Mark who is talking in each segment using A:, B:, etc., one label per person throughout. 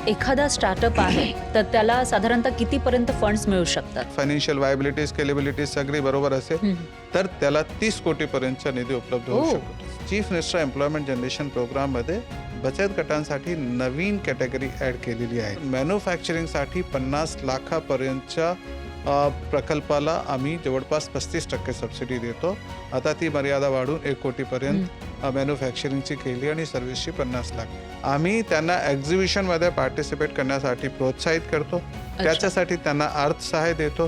A: एखादा स्टार्टअप आहे तर त्याला साधारणतः कितीपर्यंत फंड्स मिळू शकतात?
B: फायनान्शियल वायबिलिटी स्केलेबिलिटी सगळी बरोबर असेल तर त्याला 30 कोटीपर्यंतचा निधी उपलब्ध होऊ शकतो. चीफ मिनिस्टर एम्प्लॉयमेंट जनरेशन प्रोग्राममध्ये बचत गटांसाठी नवीन कॅटेगरी ॲड केलेली आहे. मॅन्युफॅक्चरिंगसाठी 50 लाखापर्यंतच्या प्रकल्पाला आम्ही जवळपास 35% सबसिडी देतो. आता ती मर्यादा वाढून 1 कोटीपर्यंत मॅन्युफॅक्चरिंगची केली आणि सर्व्हिसची 50 लाख. आम्ही त्यांना एक्झिबिशनमध्ये पार्टिसिपेट करण्यासाठी प्रोत्साहित करतो. त्याच्यासाठी त्यांना अर्थसहाय्य देतो.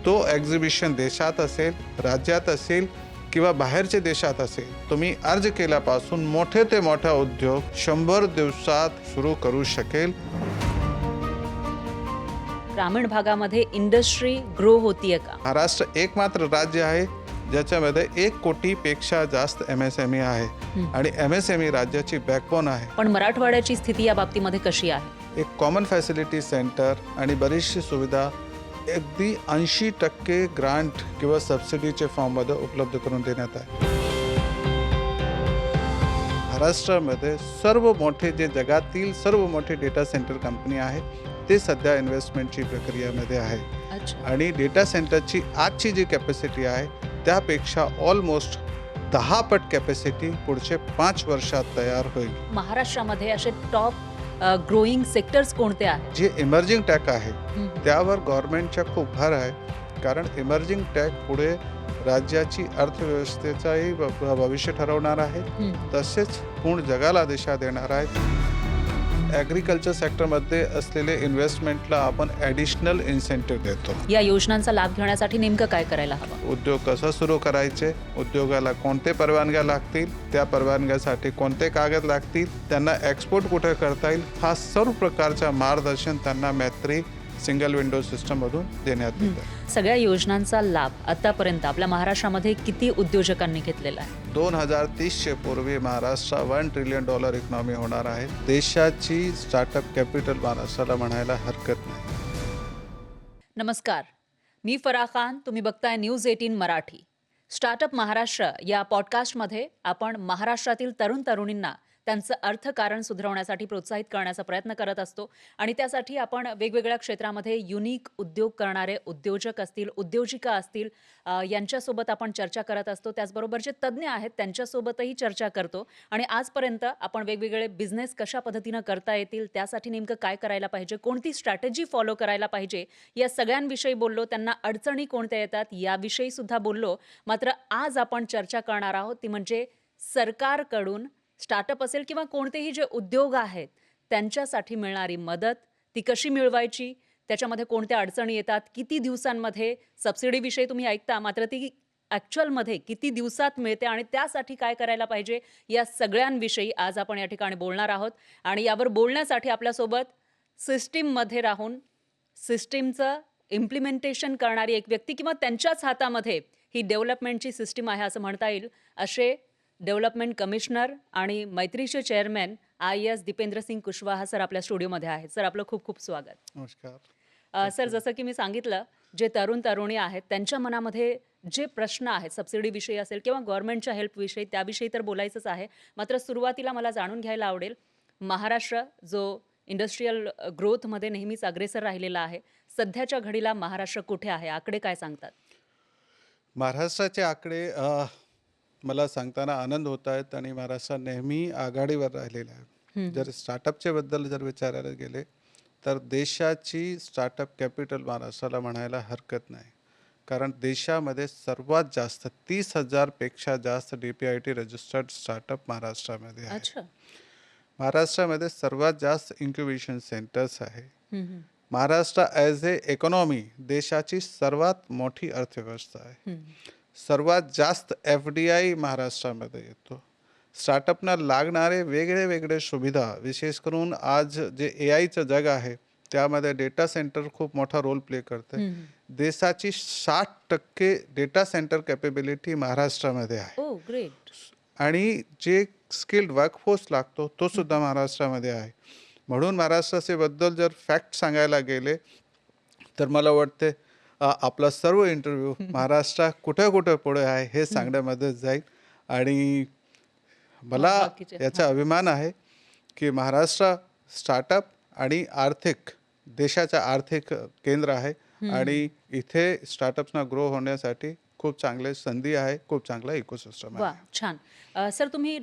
B: तो एक्झिबिशन देशात असेल, राज्यात असेल किंवा बाहेरच्या देशात असेल, तुम्ही अर्ज केल्यापासून मोठे ते मोठा उद्योग 100 दिवसात सुरू करू शकेल.
A: ग्रामीण भागामध्ये इंडस्ट्री ग्रो होतीये का?
B: महाराष्ट्र एकमात्र राज्य आहे ज्याच्यामध्ये 1 कोटीपेक्षा जास्त MSME आहे आणि MSME राज्याची बॅकबोन आहे.
A: पण मराठवाड्याची स्थिती या बाबतीमध्ये कशी आहे?
B: एक कॉमन फॅसिलिटी सेंटर आणि बरीचशी सुविधा अगदी 80% ग्रांट किंवा सबसिडीचे फॉर्ममध्ये उपलब्ध करून देण्यात आहे. महाराष्ट्रामध्ये सर्व मोठे जे जगातील सर्व मोठे डेटा सेंटर कंपनी आहे ते सध्या इन्व्हेस्टमेंटची प्रक्रियेमध्ये आहे. आणि डेटा सेंटरची आजची जी कॅपॅसिटी आहे त्यापेक्षा ऑलमोस्ट 10 पट कॅपॅसिटी पुढचे 5 वर्षात तयार होईल.
A: महाराष्ट्रामध्ये असे टॉप ग्रोईंग सेक्टर्स कोणते आहेत?
B: जे इमर्जिंग टेक आहे त्यावर गव्हर्नमेंटच्या खूप भर आहे, कारण इमर्जिंग टेक पुढे राज्याची अर्थव्यवस्थेचाही भविष्य ठरवणार आहे, तसेच पूर्ण जगाला दिशा देणार आहे. ॲग्रिकल्चर सेक्टरमध्ये असलेले इन्व्हेस्टमेंटला आपण ॲडिशनल इन्सेंटिव्ह देतो.
A: या योजनांचा लाभ घेण्यासाठी नेमकं काय करायला हवं?
B: उद्योग कसं सुरू करायचे, उद्योगाला कोणते परवानग्या लागतील, त्या परवानग्यासाठी कोणते कागद लागतील, त्यांना एक्सपोर्ट कुठे करता येईल, हा सर्व प्रकारचा मार्गदर्शन त्यांना मैत्री सिंगल विंडो सिस्टममधून देण्यात येतं.
A: सगळ्या योजनांचा लाभ आतापर्यंत आपल्या महाराष्ट्रामध्ये किती उद्योजकांनी घेतलेला आहे?
B: 2030 पूर्वी महाराष्ट्र $1 ट्रिलियन इकॉनॉमी होणार आहे. देशाची स्टार्टअप कॅपिटल महाराष्ट्राला म्हणायला हरकत नाही.
A: नमस्कार, मी फराह खान. तुम्ही बघताय न्यूज 18 मराठी. स्टार्टअप महाराष्ट्र या पॉडकास्टमध्ये आपण महाराष्ट्रातील तरुण तरुणींना त्यांचं अर्थकारण सुधारवण्यासाठी प्रोत्साहित करण्याचा प्रयत्न करत असतो आणि त्यासाठी आपण वेगवेगळ्या क्षेत्रामध्ये युनिक उद्योग करणारे उद्योजक असतील, उद्योजिका असतील, यांच्यासोबत आपण चर्चा करत असतो. त्याचबरोबर जे तज्ज्ञ आहेत त्यांच्यासोबतही चर्चा करतो आणि आजपर्यंत आपण वेगवेगळे बिझनेस कशा पद्धतीनं करता येतील, त्यासाठी नेमकं काय करायला पाहिजे, कोणती स्ट्रॅटेजी फॉलो करायला पाहिजे, या सगळ्यांविषयी बोललो. त्यांना अडचणी कोणत्या येतात याविषयी सुद्धा बोललो. मात्र आज आपण चर्चा करणार आहोत ती म्हणजे सरकारकडून स्टार्टअप असेल किंवा कोणतेही जे उद्योग आहेत त्यांच्यासाठी मिळणारी मदत, ती कशी मिळवायची, त्याच्यामध्ये कोणत्या अडचणी येतात, किती दिवसांमध्ये सबसिडीविषयी तुम्ही ऐकता, मात्र ती ॲक्च्युअलमध्ये किती दिवसात मिळते आणि त्यासाठी काय करायला पाहिजे, या सगळ्यांविषयी आज आपण या ठिकाणी बोलणार आहोत. आणि यावर बोलण्यासाठी आपल्यासोबत सिस्टीममध्ये राहून सिस्टीमचं इम्प्लिमेंटेशन करणारी एक व्यक्ती किंवा त्यांच्याच हातामध्ये ही डेव्हलपमेंटची सिस्टीम आहे असं म्हणता येईल, असे डेव्हलपमेंट कमिशनर आणि मैत्रीचे chairman IAS Dipendra Singh Kushwaha sir आपल्या स्टुडिओमध्ये आहेत. सर, आपलं खूप खूप स्वागत.
B: नमस्कार.
A: सर, जसं की मी सांगितलं, जे तरुण तरुणी आहेत त्यांच्या मनामध्ये जे प्रश्न आहेत सबसिडीविषयी असेल किंवा गव्हर्नमेंटच्या हेल्पविषयी, त्याविषयी तर बोलायचंच आहे. मात्र सुरुवातीला मला जाणून घ्यायला आवडेल, महाराष्ट्र जो इंडस्ट्रीयल ग्रोथमध्ये नेहमीच अग्रेसर राहिलेला आहे, सध्याच्या घडीला महाराष्ट्र कुठे आहे, आकडे काय सांगतात?
B: महाराष्ट्राचे आकडे मला सांगताना आनंद होत आहेत आणि महाराष्ट्र नेहमी आघाडीवर राहिलेला आहे. जर स्टार्टअपच्या बद्दल जर विचारायला गेले तर देशाची स्टार्टअप कॅपिटल महाराष्ट्राला म्हणायला हरकत नाही, कारण देशामध्ये सर्वात जास्त 30,000 पेक्षा जास्त DPIT रजिस्टर्ड स्टार्टअप महाराष्ट्रामध्ये आहे. महाराष्ट्रामध्ये सर्वात जास्त इन्क्युबेशन सेंटर्स आहे. महाराष्ट्र ॲज ए इकॉनॉमी देशाची सर्वात मोठी अर्थव्यवस्था आहे. सर्वात जास्त FDI महाराष्ट्रामध्ये येतो. स्टार्टअपना लागणारे वेगळे वेगळे सुविधा, विशेष करून आज जे AIचं जग आहे त्यामध्ये डेटा सेंटर खूप मोठा रोल प्ले करते. देशाची 60% डेटा सेंटर कॅपेबिलिटी महाराष्ट्रामध्ये आहे. आणि जे स्किल्ड वर्कफोर्स लागतो तो सुद्धा महाराष्ट्रामध्ये आहे. म्हणून महाराष्ट्राचे बद्दल जर फॅक्ट सांगायला गेले तर मला वाटते आपला सर्व इंटरव्ह्यू महाराष्ट्र कुठे कुठे पुढे आहे हे सांगण्यामध्ये जाईल. आणि मला याचा अभिमान आहे की महाराष्ट्र स्टार्टअप आणि देशाचं आर्थिक केंद्र आहे आणि इथे स्टार्टअप्सना ग्रो होण्यासाठी खूप चांगले संधी आहे, खूप चांगला इकोसिस्टम
A: वा
B: आहे.
A: छान. सर तुम्ही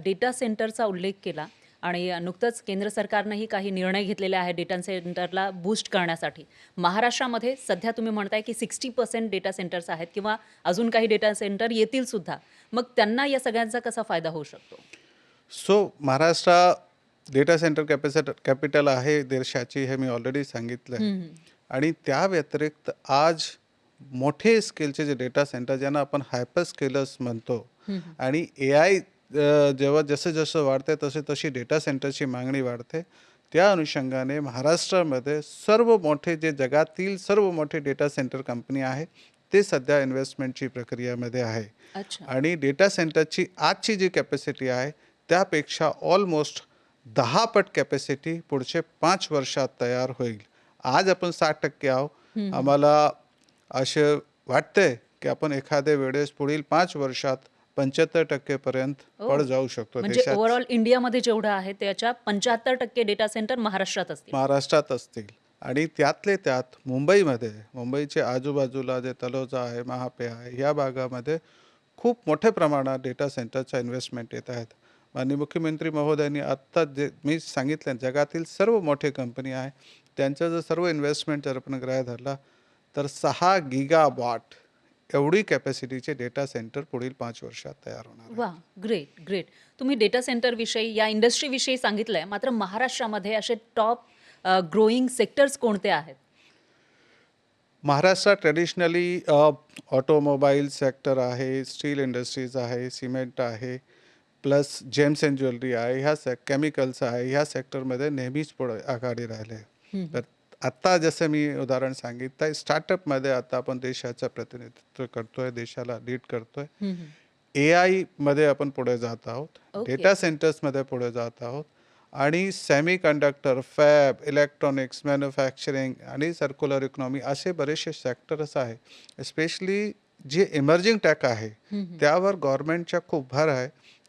A: डेटा सेंटरचा उल्लेख केला आणि नुकतंच केंद्र सरकारनंही काही निर्णय घेतलेले आहेत डेटा सेंटरला बूस्ट करण्यासाठी. महाराष्ट्रामध्ये सध्या तुम्ही म्हणताय की 60% डेटा सेंटर्स आहेत किंवा अजून काही डेटा सेंटर येतील सुद्धा. मग त्यांना या सगळ्यांचा कसा फायदा होऊ शकतो?
B: So Maharashtra data centre capital आहे देशाची, हे मी ऑलरेडी सांगितलं आहे. आणि त्या व्यतिरिक्त आज मोठे स्केलचे जे डेटा सेंटर ज्यांना आपण हायपर स्केलर्स म्हणतो आणि AI जेव्हा जसं जसं वाढते तशी डेटा सेंटरची मागणी वाढते. त्या अनुषंगाने महाराष्ट्रामध्ये जे जगातील सर्व मोठे डेटा सेंटर कंपनी आहे ते सध्या इन्व्हेस्टमेंटची प्रक्रियेमध्ये आहे.
A: अच्छा.
B: आणि डेटा सेंटरची आजची जी कॅपॅसिटी आहे त्यापेक्षा ऑलमोस्ट 10 पट कॅपॅसिटी पुढचे 5 वर्षात तयार होईल. आज आपण 60% आहोत. आम्हाला असे वाटते की आपण एखाद्या वेळेस पुढील 5 वर्षात 75% पर्यंत
A: ओ,
B: जाऊ शकतो.
A: म्हणजे ओव्हरऑल इंडियामध्ये जेवढं आहे त्याच्या 75% डेटा सेंटर महाराष्ट्रात असतील.
B: महाराष्ट्रात असतील आणि त्यातले त्यात मुंबईचे आजूबाजूला जे तलोजा आहे, महापे आहे, या भागामध्ये खूप मोठ्या प्रमाणात डेटा सेंटरचा इन्व्हेस्टमेंट येत आहेत. माननीय मुख्यमंत्री महोदयांनी आत्ता जे मी सांगितलं जगातील सर्व मोठे कंपनी आहे त्यांचं जर सर्व इन्व्हेस्टमेंट जर आपण ग्राह्य धरला तर 6 गीगावॉट एवढी कॅपॅसिटीचे डेटा सेंटर पुढील 5 वर्षात तयार होणार आहे.
A: वा ग्रेट ग्रेट. तुम्ही डेटा सेंटर विषयी या इंडस्ट्रीविषयी सांगितलंय, मात्र महाराष्ट्रामध्ये असे टॉप ग्रोईंग सेक्टर्स कोणते आहेत?
B: महाराष्ट्रात ट्रेडिशनली ऑटोमोबाईल सेक्टर आहे, स्टील इंडस्ट्रीज आहे, सिमेंट आहे, प्लस जेम्स अँड ज्वेलरी आहे, केमिकल्स आहे, ह्या सेक्टरमध्ये नेहमीच पुढे आघाडी राहिले. तर आत्ता जसं मी उदाहरण सांगितलं स्टार्टअपमध्ये आता आपण देशाचं प्रतिनिधित्व करतोय, देशाला लीड करतोय. AI मध्ये आपण पुढे जात आहोत, डेटा सेंटर्समध्ये पुढे जात आहोत आणि semi conductor, fab, electronics, manufacturing आणि सर्क्युलर इकॉनॉमी असे बरेचसे सेक्टर्स आहे. स्पेशली जे इमर्जिंग टेक आहे त्यावर गव्हर्नमेंटच्या खूप भर आहे,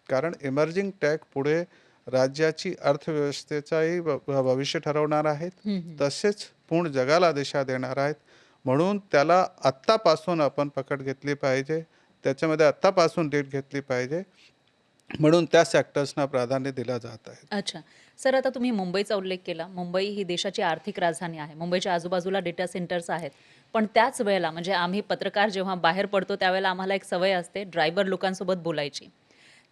B: कारण इमर्जिंग टेक पुढे राज्याची अर्थव्यवस्थेचाही भविष्य ठरवणार आहेत, तसेच पूर्ण जगाला दिशा देणार आहेत. म्हणून त्याला आत्तापासून आपण पकड घेतली पाहिजे, त्याच्यामध्ये आत्तापासून लीड घेतली पाहिजे. म्हणून त्या सेक्टर्सना प्राधान्य दिलं जात आहे.
A: अच्छा. सर आता तुम्ही मुंबईचा उल्लेख केला. मुंबई ही देशाची आर्थिक राजधानी आहे. मुंबईच्या आजूबाजूला डेटा सेंटर्स आहेत. पण त्याच वेळेला म्हणजे आम्ही पत्रकार जेव्हा बाहेर पडतो त्यावेळेला आम्हाला एक सवय असते ड्रायव्हर लोकांसोबत बोलायची.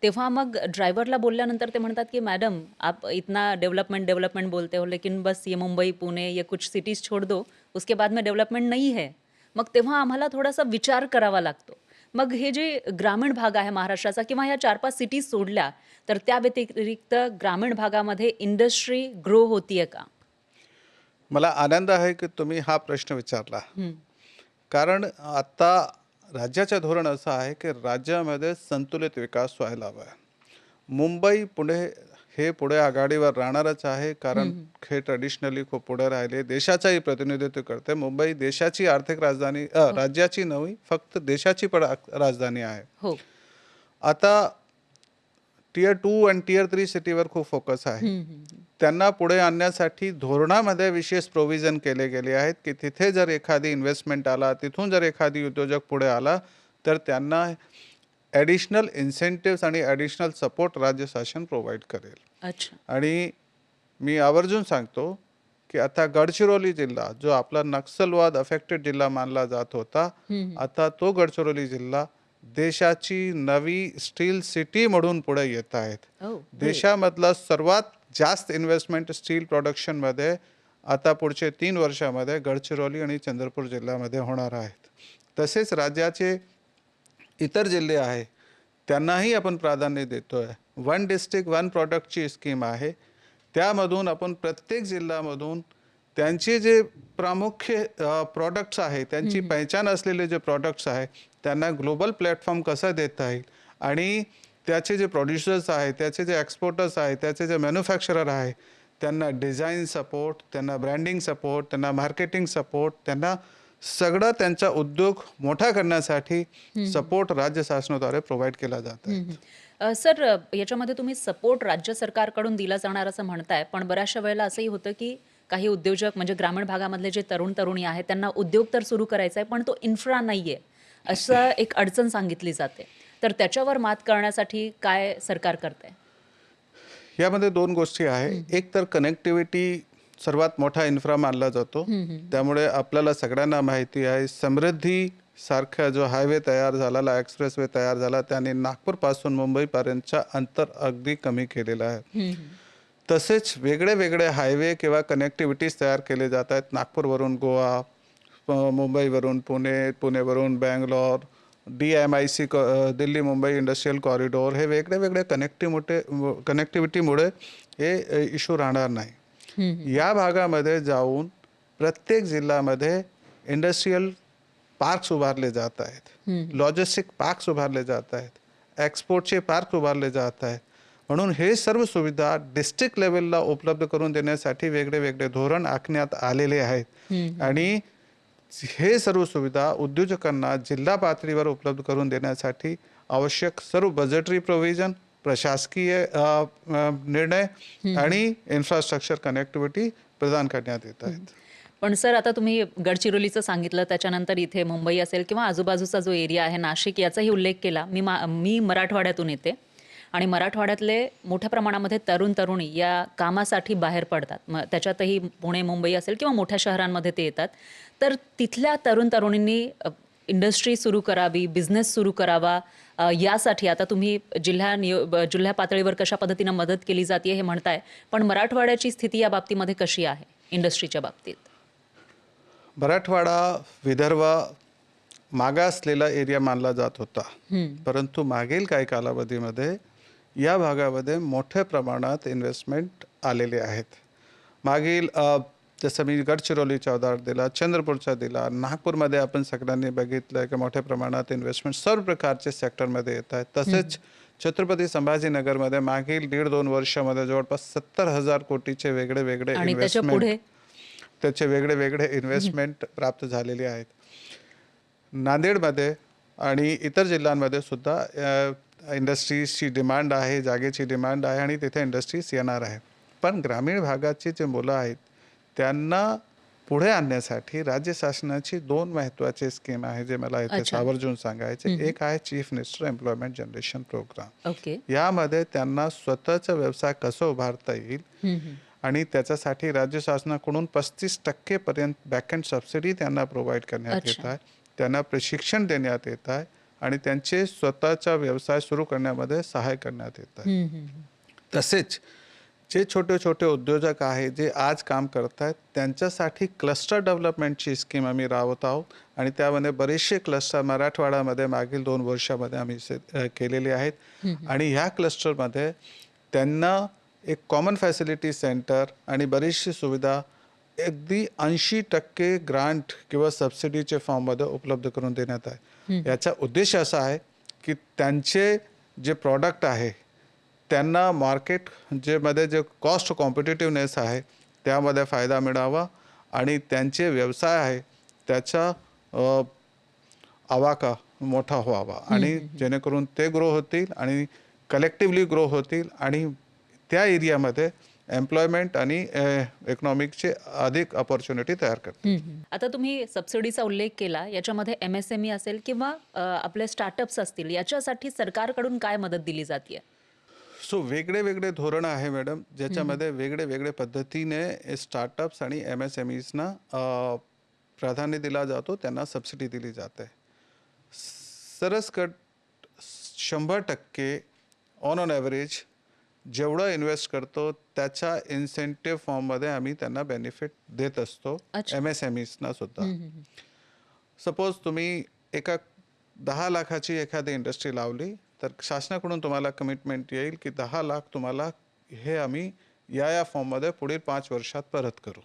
A: तेव्हा मग ड्रायव्हरला बोलल्यानंतर ते म्हणतात की मॅडम आप इतना डेवलपमेंट बोलते हो लेकिन बस ये मुंबई पुणे ये कुछ सिटीज छोड़ दो उसके बाद में डेवलपमेंट नहीं है. मग तेव्हा आम्हाला थोडासा विचार करावा लागतो. मग हे जे ग्रामीण भाग आहे महाराष्ट्राचा किंवा ह्या 4-5 सिटीज सोडल्या तर त्या व्यतिरिक्त ग्रामीण भागामध्ये इंडस्ट्री ग्रो होतीये का?
B: मला आनंद आहे की तुम्ही हा प्रश्न विचारला, कारण आता राज्याचं धोरण असं आहे की राज्यामध्ये संतुलित विकास व्हायला हवा. मुंबई पुढे आघाडीवर राहणारच आहे, कारण हे ट्रेडिशनली खूप पुढे राहिले, देशाचंही प्रतिनिधित्व करते. मुंबई देशाची आर्थिक राजधानी, राज्याची नव्हे फक्त देशाची पण राजधानी आहे.
A: हो.
B: आता टियर 2 आणि टियर 3 सिटीवर खूप फोकस आहे. त्यांना पुढे आणण्यासाठी धोरणामध्ये विशेष प्रोव्हिजन केले गेले आहेत की तिथे जर एखादी इन्व्हेस्टमेंट आला, तिथून जर एखादी उद्योजक पुढे आला तर त्यांना ॲडिशनल इन्सेंटिव्स आणि ॲडिशनल सपोर्ट राज्य शासन प्रोव्हाइड करेल.
A: अच्छा.
B: आणि मी आवर्जून सांगतो की आता गडचिरोली जिल्हा जो आपला नक्षलवाद अफेक्टेड जिल्हा मानला जात होता, आता तो गडचिरोली जिल्हा देशाची नवी स्टील सिटी म्हणून पुढे येत आहेत. देशामधला सर्वात जास्त इन्व्हेस्टमेंट स्टील प्रोडक्शनमध्ये आता पुढचे 3 वर्षामध्ये गडचिरोली आणि चंद्रपूर जिल्ह्यामध्ये होणार आहेत. तसेच राज्याचे इतर जिल्हे आहे त्यांनाही आपण प्राधान्य देतोय. 1 डिस्ट्रिक्ट 1 प्रॉडक्टची स्कीम आहे. त्यामधून आपण प्रत्येक जिल्ह्यामधून त्यांचे जे प्रामुख्य प्रॉडक्ट्स आहे, त्यांची पहिचान असलेले जे प्रॉडक्ट्स आहे त्यांना ग्लोबल प्लॅटफॉर्म कसा देता येईल आणि त्याचे जे प्रोड्युसर्स आहेत, त्याचे जे एक्सपोर्टर्स आहेत, त्याचे जे मॅन्युफॅक्चरर आहे त्यांना डिझाईन सपोर्ट, त्यांना ब्रँडिंग सपोर्ट, त्यांना मार्केटिंग सपोर्ट, त्यांना सगळं त्यांचा उद्योग मोठा करण्यासाठी सपोर्ट राज्य शासनाद्वारे प्रोव्हाइड केला जात आहे.
A: सर, याच्यामध्ये तुम्ही सपोर्ट राज्य सरकारकडून दिला जाणार असं म्हणताय, पण बऱ्याचशा वेळेला असंही होतं की काही उद्योजक म्हणजे ग्रामीण भागामधले जे तरुण तरुणी आहेत त्यांना उद्योग तर सुरू करायचा आहे, पण तो इन्फ्रा नाहीये, असं एक अडचण सांगितली जाते. तर त्याच्यावर मात करण्यासाठी काय सरकार करतंय?
B: यामध्ये दोन गोष्टी आहे. एक तर कनेक्टिव्हिटी सर्वात मोठा इन्फ्रा मानला जातो. त्यामुळे आपल्याला सगळ्यांना माहिती आहे, समृद्धी सारखा जो हायवे तयार झालेला, एक्सप्रेसवे तयार झाला, त्याने नागपूरपासून मुंबईपर्यंतचं अंतर अगदी कमी केलेलं आहे. तसेच वेगळे वेगळे हायवे किंवा कनेक्टिव्हिटीज तयार केले जात आहेत. नागपूरवरून गोवा, मुंबईवरून पुणे, पुणेवरून Bangalore, DMIC Delhi Mumbai industrial corridor, हे वेगळे वेगळे कनेक्टिव्हिटीमुळे हे इश्यू राहणार नाही. या भागामध्ये जाऊन प्रत्येक जिल्ह्यामध्ये इंडस्ट्रियल पार्क्स उभारले जात आहेत, लॉजिस्टिक पार्क्स उभारले जात आहेत, एक्सपोर्टचे पार्क उभारले जात आहेत. म्हणून हे सर्व सुविधा डिस्ट्रिक्ट लेवलला उपलब्ध करून देण्यासाठी वेगळे वेगळे धोरण आखण्यात आलेले आहेत. आणि हे सर्व सुविधा उद्योजकांना जिल्हा पातळीवर उपलब्ध करून देण्यासाठी आवश्यक सर्व बजेटरी प्रोव्हिजन, प्रशासकीय निर्णय आणि इन्फ्रास्ट्रक्चर कनेक्टिव्हिटी प्रदान करण्यात येत आहेत.
A: पण सर, आता तुम्ही गडचिरोलीचं सांगितलं, त्याच्यानंतर इथे मुंबई असेल किंवा आजूबाजूचा जो एरिया आहे नाशिक, याचाही उल्लेख केला. मी मराठवाड्यातून येते आणि मराठवाड्यातले मोठ्या प्रमाणामध्ये तरुण तरुणी या कामासाठी बाहेर पडतात. त्याच्यातही पुणे मुंबई असेल किंवा मोठ्या शहरांमध्ये ते येतात. तर तिथल्या तरुण तरुणींनी इंडस्ट्री सुरू करावी, बिझनेस सुरू करावा, यासाठी आता तुम्ही जिल्हा पातळीवर कशा पद्धतीनं मदत केली जाते हे म्हणताय, पण मराठवाड्याची स्थिती या बाबतीमध्ये कशी आहे इंडस्ट्रीच्या बाबतीत?
B: मराठवाडा, विदर्भ मागासलेला एरिया मानला जात होता. परंतु मागील काही कालावधीमध्ये या भागामध्ये मोठ्या प्रमाणात इन्व्हेस्टमेंट आलेले आहेत. मागील जसं मी गडचिरोलीचा उदाहरण दिला, चंद्रपूरचा दिला, नागपूरमध्ये आपण सगळ्यांनी बघितलं की मोठ्या प्रमाणात इन्व्हेस्टमेंट सर्व प्रकारचे सेक्टरमध्ये येत आहेत. तसेच छत्रपती संभाजीनगरमध्ये मागील 1.5-2 वर्षामध्ये जवळपास 70,000 कोटीचे वेगळे वेगळे त्याचे वेगळे वेगळे इन्व्हेस्टमेंट प्राप्त झालेले आहेत. नांदेडमध्ये आणि इतर जिल्ह्यांमध्ये सुद्धा इंडस्ट्रीजची डिमांड आहे, जागेची डिमांड आहे आणि तिथे इंडस्ट्रीज येणार आहे. पण ग्रामीण भागाची जे मुलं आहेत त्यांना पुढे आणण्यासाठी राज्य शासनाची 2 महत्त्वाचे स्कीम आहे जे मला इथे आवर्जून सांगायचे. एक आहे chief minister employment generation programme. यामध्ये त्यांना स्वतःचा व्यवसाय कसं उभारता येईल आणि त्याच्यासाठी राज्य शासनाकडून 35% पर्यंत बॅकएंड सबसिडी त्यांना प्रोव्हाइड करण्यात येत आहे. त्यांना प्रशिक्षण देण्यात येत आहे आणि त्यांचे स्वतःचा व्यवसाय सुरू करण्यामध्ये सहाय्य करण्यात येत आहे. तसेच जे छोटे छोटे उद्योजक आहेत जे आज काम करत आहेत त्यांच्यासाठी क्लस्टर डेव्हलपमेंटची स्कीम आम्ही राबवत आहोत आणि त्यामध्ये बरेचसे क्लस्टर मराठवाड्यामध्ये मागील 2 वर्षामध्ये आम्ही केलेले आहेत. आणि ह्या क्लस्टरमध्ये त्यांना एक कॉमन फॅसिलिटी सेंटर आणि बरीचशी सुविधा अगदी 80% ग्रांट किंवा सबसिडीचे फॉर्ममध्ये उपलब्ध करून देण्यात आहे. याचा उद्देश असा आहे की त्यांचे जे प्रॉडक्ट आहे त्यांना मार्केट मध्ये जे कॉस्ट कॉम्पिटिटिव्हनेस आहे त्यामध्ये फायदा मिळावा आणि त्यांचे व्यवसाय आहे त्याचा आवाका मोठा व्हावा आणि जेणेकरून ते ग्रो होतील आणि कलेक्टिव्हली ग्रो होतील आणि त्या एरियामध्ये एम्प्लॉयमेंट आणि इकॉनॉमिकचे अधिक अपॉर्च्युनिटी तयार करतील.
A: आता तुम्ही सबसिडीचा उल्लेख केला, याच्यामध्ये MSME असेल किंवा आपले स्टार्टअप्स असतील, याच्यासाठी सरकारकडून काय मदत दिली जाते?
B: सो वेगळे वेगळे धोरण आहे मॅडम, ज्याच्यामध्ये वेगळे वेगळे पद्धतीने स्टार्टअप्स आणि MSMEsना प्राधान्य दिला जातो, त्यांना सबसिडी दिली जाते. सरसकट 100% ऑन ॲव्हरेज जेवढं इन्व्हेस्ट करतो त्याच्या इन्सेंटिव्ह फॉर्ममध्ये आम्ही त्यांना बेनिफिट देत असतो MSMEsना सुद्धा. सपोज तुम्ही एका 10 लाखाची एखादी इंडस्ट्री लावली तर शासनाकडून तुम्हाला कमिटमेंट येईल की 10 लाख तुम्हाला हे आम्ही या फॉर्ममध्ये पुढील 5 वर्षात परत करू.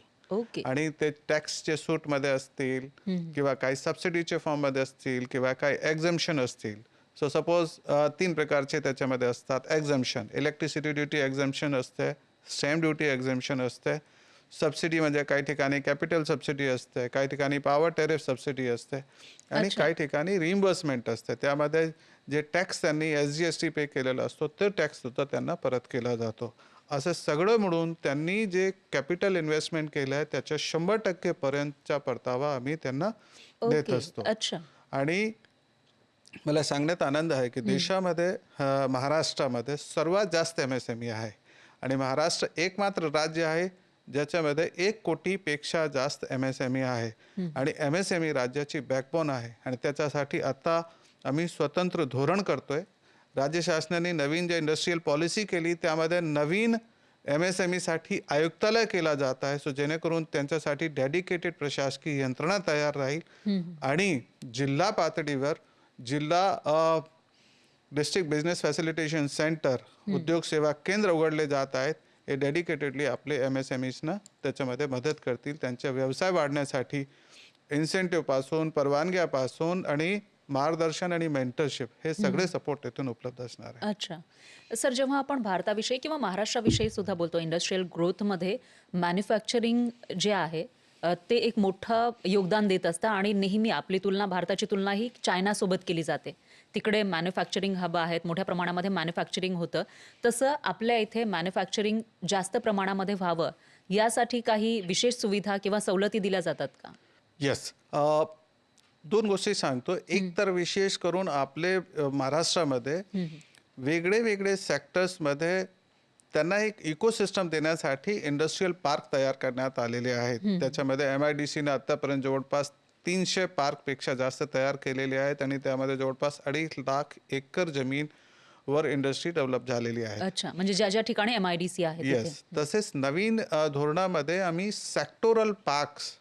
B: आणि ते टॅक्सचे सूटमध्ये असतील किंवा काही सबसिडीचे फॉर्ममध्ये असतील किंवा काही एक्झम्पशन असतील. सो सपोज 3 प्रकारचे त्याच्यामध्ये असतात एक्झम्पशन. इलेक्ट्रिसिटी ड्युटी एक्झम्पशन असते, स्टॅम्प ड्युटी एक्झम्पशन असते, सबसिडी म्हणजे काही ठिकाणी कॅपिटल सबसिडी असते, काही ठिकाणी पॉवर टेरिफ सबसिडी असते आणि काही ठिकाणी रिइम्बर्समेंट असते. त्यामध्ये जे टॅक्स त्यांनी SGST पे केलेला असतो ते टॅक्ससुद्धा त्यांना परत केला जातो. असं सगळं मिळून त्यांनी जे कॅपिटल इन्व्हेस्टमेंट केलं आहे त्याच्या 100% पर्यंतचा परतावा आम्ही त्यांना देत
A: ओके.
B: असतो.
A: अच्छा.
B: आणि मला सांगण्यात आनंद आहे की देशामध्ये महाराष्ट्रामध्ये सर्वात जास्त MSME आहे आणि महाराष्ट्र एकमात्र राज्य आहे ज्याच्यामध्ये 1 कोटीपेक्षा जास्त MSME आहे आणि MSME राज्याची बॅकबोन आहे आणि त्याच्यासाठी आता आम्ही स्वतंत्र धोरण करतोय. राज्य शासनाने नवीन जे इंडस्ट्रियल पॉलिसी केली त्यामध्ये नवीन MSME साठी आयुक्तालय केला जात आहे. सो जेणेकरून त्यांच्यासाठी डेडिकेटेड प्रशासकीय यंत्रणा तयार राहील आणि जिल्हा पातळीवर जिल्हा डिस्ट्रिक्ट बिझनेस फॅसिलिटेशन सेंटर उद्योग सेवा केंद्र उघडले जात आहेत. हे डेडिकेटेडली आपले MSMEsना त्याच्यामध्ये मदत करतील. त्यांचा व्यवसाय वाढण्यासाठी इन्सेंटिव्हपासून परवानग्यापासून आणि मार्गदर्शन आणि मेंटरशिप हे सगळे सपोर्ट तिथून उपलब्ध असणार आहे.
A: अच्छा. सर, जेव्हा आपण भारताविषयी किंवा महाराष्ट्राविषयी सुद्धा बोलतो, इंडस्ट्रियल ग्रोथमध्ये मॅन्युफॅक्चरिंग जे आहे ते एक मोठं योगदान देत असतं आणि नेहमी आपली तुलना, भारताची तुलना ही चायनासोबत केली जाते. तिकडे मॅन्युफॅक्चरिंग हब आहेत, मोठ्या प्रमाणामध्ये मॅन्युफॅक्चरिंग होतं. तसं आपल्या इथे मॅन्युफॅक्चरिंग जास्त प्रमाणामध्ये व्हावं यासाठी काही विशेष सुविधा किंवा सवलती दिल्या जातात का?
B: येस. 2 गोष्टी सांगतो. एक तर विशेष करून आपले महाराष्ट्रामध्ये वेगळे वेगळे सेक्टर्समध्ये त्यांना एक इकोसिस्टम देण्यासाठी इंडस्ट्रियल पार्क तयार करण्यात आलेले आहेत. त्याच्यामध्ये MIDCने आतापर्यंत जवळपास 300 पार्कपेक्षा जास्त तयार केलेले आहेत आणि त्यामध्ये जवळपास 2.5 लाख एकर जमीन वर इंडस्ट्री डेव्हलप झालेली आहे.
A: अच्छा, म्हणजे ज्या ज्या ठिकाणी MIDC आहे तिथे.
B: येस. तसेच नवीन धोरणामध्ये आम्ही सेक्टोरल पार्क्स